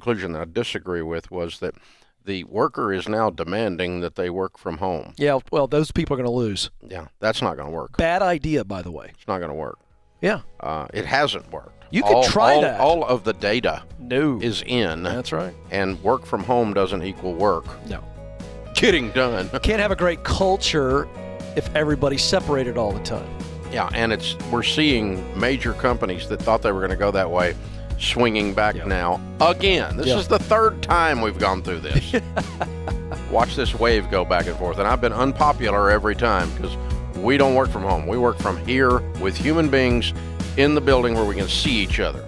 conclusion that I disagree with was that the worker is now demanding that they work from home. Yeah, well, those people are going to lose. Yeah, that's not going to work. Bad idea, by the way. It's not going to work. Yeah. It hasn't worked. You could try that. All of the data No. is in. That's right. And work from home doesn't equal work. No. Getting done. Can't have a great culture if everybody's separated all the time. Yeah, and we're seeing major companies that thought they were going to go that way swinging back now again. This is the third time we've gone through this. Watch this wave go back and forth. And I've been unpopular every time because we don't work from home. We work from here with human beings in the building where we can see each other.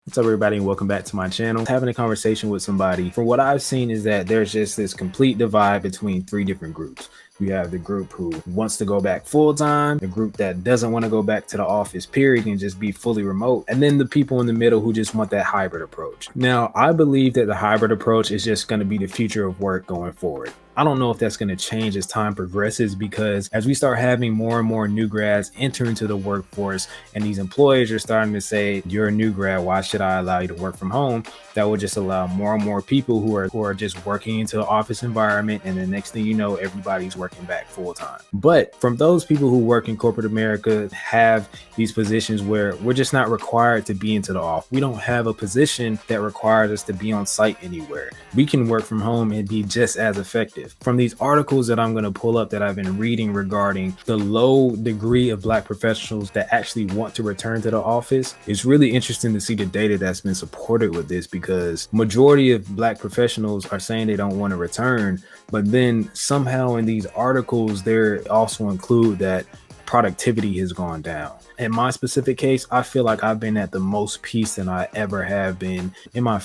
What's up, everybody, and welcome back to my channel. Having a conversation with somebody, from what I've seen is that there's just this complete divide between three different groups. You have the group who wants to go back full time, the group that doesn't want to go back to the office period and just be fully remote, and then the people in the middle who just want that hybrid approach. Now, I believe that the hybrid approach is just going to be the future of work going forward. I don't know if that's going to change as time progresses, because as we start having more and more new grads enter into the workforce and these employers are starting to say, you're a new grad, why should I allow you to work from home? That will just allow more and more people who are just working into an office environment, and the next thing you know, everybody's working back full time. But from those people who work in corporate America, have these positions where we're just not required to be into the office. We don't have a position that requires us to be on site anywhere. We can work from home and be just as effective. From these articles that I'm going to pull up that I've been reading regarding the low degree of Black professionals that actually want to return to the office, it's really interesting to see the data that's been supported with this, because majority of Black professionals are saying they don't want to return, but then somehow in these articles they also include that productivity has gone down. In my specific case, I feel like I've been at the most peace than I ever have been in my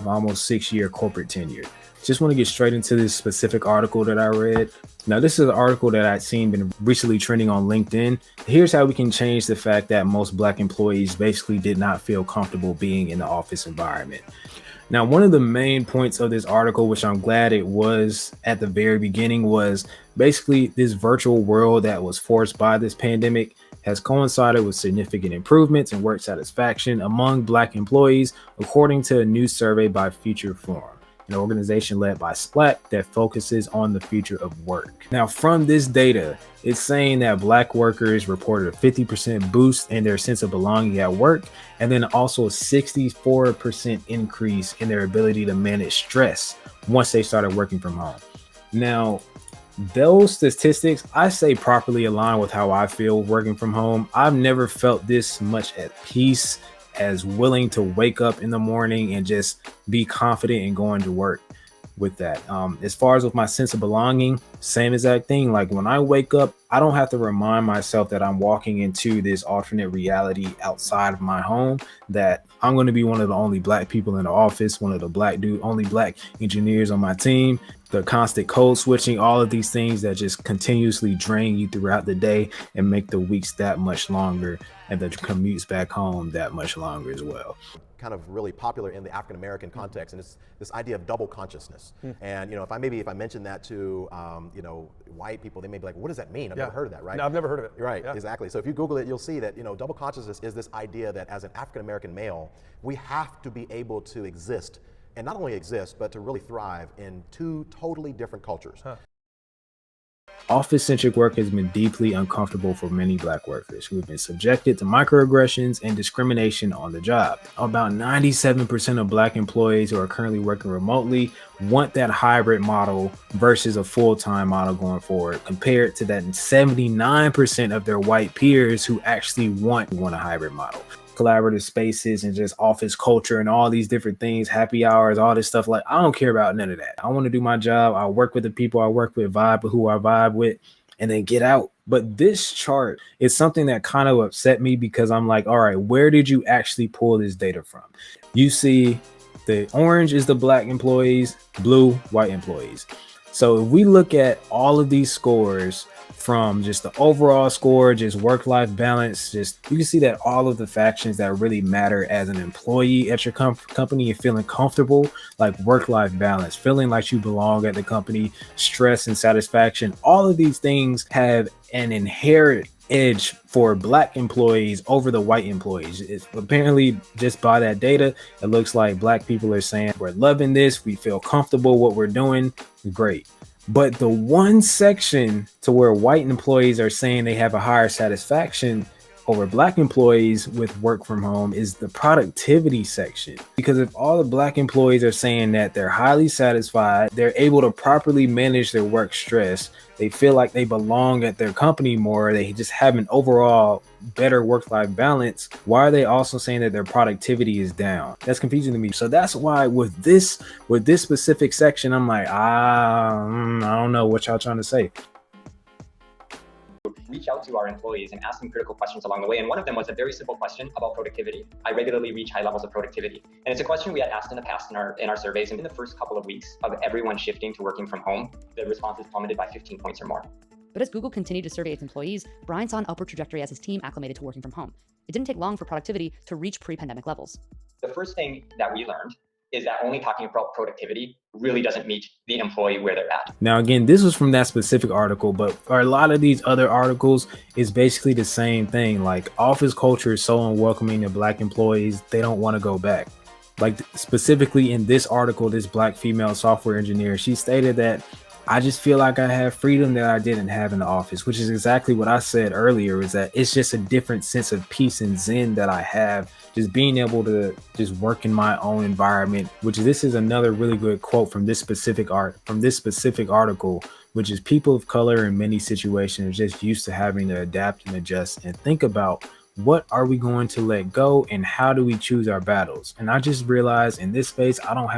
almost 6-year corporate tenure. Just want to get straight into this specific article that I read. Now, this is an article that I've seen been recently trending on LinkedIn. Here's how we can change the fact that most Black employees basically did not feel comfortable being in the office environment. Now, one of the main points of this article, which I'm glad it was at the very beginning, was basically this virtual world that was forced by this pandemic has coincided with significant improvements in work satisfaction among Black employees, according to a new survey by Future Forum, an organization led by Slack that focuses on the future of work. Now, from this data, it's saying that Black workers reported a 50% boost in their sense of belonging at work, and then also a 64% increase in their ability to manage stress once they started working from home. Now, those statistics, I say, properly align with how I feel working from home. I've never felt this much at peace, as willing to wake up in the morning and just be confident in going to work with that. As far as with my sense of belonging, same exact thing. Like when I wake up, I don't have to remind myself that I'm walking into this alternate reality outside of my home, that I'm going to be one of the only Black people in the office, one of the only Black engineers on my team. The constant code switching, all of these things that just continuously drain you throughout the day and make the weeks that much longer and the commutes back home that much longer as well. Kind of really popular in the African American context, and it's this idea of double consciousness. And if I mention that to white people, they may be like, "What does that mean? I've never heard of that." Right? No, I've never heard of it. Right, exactly. So if you Google it, you'll see that double consciousness is this idea that as an African American male, we have to be able to exist, and not only exist, but to really thrive in two totally different cultures. Office-centric work has been deeply uncomfortable for many Black workers who have been subjected to microaggressions and discrimination on the job. About 97% of Black employees who are currently working remotely want that hybrid model versus a full-time model going forward, compared to that 79% of their white peers who actually want a hybrid model. Collaborative spaces and just office culture and all these different things, happy hours, all this stuff. Like, I don't care about none of that. I want to do my job. I work with the people I work with, vibe with who I vibe with, and then get out. But this chart is something that kind of upset me, because I'm like, all right, where did you actually pull this data from? You see the orange is the Black employees, blue, white employees. So if we look at all of these scores, from just the overall score, just work-life balance, you can see that all of the factions that really matter as an employee at your company and feeling comfortable, like work-life balance, feeling like you belong at the company, stress and satisfaction, all of these things have an inherent edge for black employees over the white employees. It's apparently just by that data, it looks like black people are saying we're loving this, we feel comfortable what we're doing, great. But the one section to where white employees are saying they have a higher satisfaction over black employees with work from home is the productivity section. Because if all the black employees are saying that they're highly satisfied, they're able to properly manage their work stress, they feel like they belong at their company more, they just have an overall better work-life balance, why are they also saying that their productivity is down? That's confusing to me. So that's why with this specific section, I'm like, I don't know what y'all trying to say. Reach out to our employees and ask them critical questions along the way. And one of them was a very simple question about productivity. I regularly reach high levels of productivity. And it's a question we had asked in the past in our surveys. And in the first couple of weeks of everyone shifting to working from home, the responses plummeted by 15 points or more. But as Google continued to survey its employees, Brian saw an upward trajectory as his team acclimated to working from home. It didn't take long for productivity to reach pre-pandemic levels. The first thing that we learned is that only talking about productivity really doesn't meet the employee where they're at. Now, again, this was from that specific article, but for a lot of these other articles, it's basically the same thing. Like, office culture is so unwelcoming to black employees, they don't want to go back. Like, specifically in this article, this black female software engineer, she stated that I just feel like I have freedom that I didn't have in the office, which is exactly what I said earlier, is that it's just a different sense of peace and zen that I have, just being able to just work in my own environment, which this is another really good quote from this specific article, which is people of color in many situations are just used to having to adapt and adjust and think about what are we going to let go and how do we choose our battles. And I just realized in this space, I don't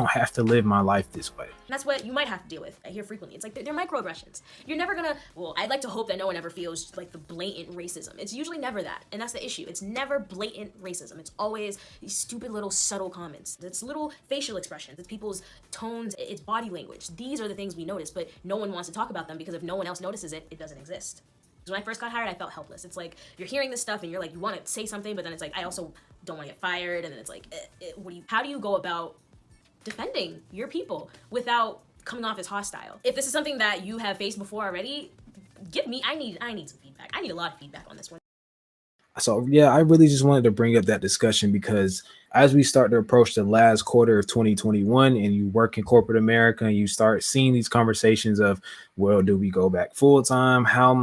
have to live my life this way. That's what you might have to deal with. I hear frequently. It's like they're microaggressions. You're never gonna, well, I'd like to hope that no one ever feels like the blatant racism. It's usually never that. And that's the issue. It's never blatant racism. It's always these stupid little subtle comments. It's little facial expressions. It's people's tones. It's body language. These are the things we notice, but no one wants to talk about them because if no one else notices it, it doesn't exist. When I first got hired, I felt helpless. It's like you're hearing this stuff and you're like, you want to say something, but then it's like, I also don't want to get fired. And then it's like, how do you go about defending your people without coming off as hostile? If this is something that you have faced before already, I need some feedback. I need a lot of feedback on this one. So yeah, I really just wanted to bring up that discussion because as we start to approach the last quarter of 2021 and you work in corporate America and you start seeing these conversations of, well, do we go back full time? How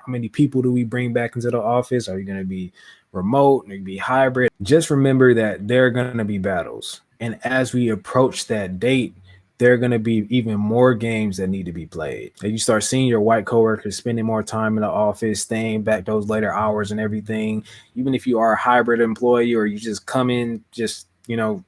many people do we bring back into the office? Are you going to be remote? Are you going to be hybrid? Just remember that there are going to be battles. And as we approach that date, there are going to be even more games that need to be played. And you start seeing your white coworkers spending more time in the office, staying back those later hours and everything. Even if you are a hybrid employee or you just come in just,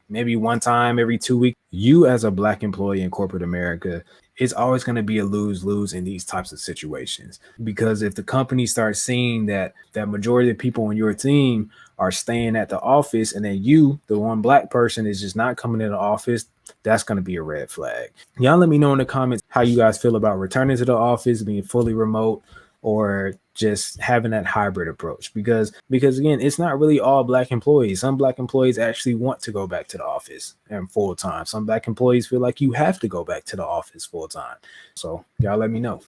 maybe one time every 2 weeks, you as a black employee in corporate America, it's always going to be a lose-lose in these types of situations. Because if the company starts seeing that majority of the people on your team are staying at the office and then you, the one black person, is just not coming to the office, that's going to be a red flag. Y'all let me know in the comments how you guys feel about returning to the office, being fully remote, or just having that hybrid approach. Because again, it's not really all black employees. Some black employees actually want to go back to the office and full time. Some black employees feel like you have to go back to the office full time. So y'all let me know.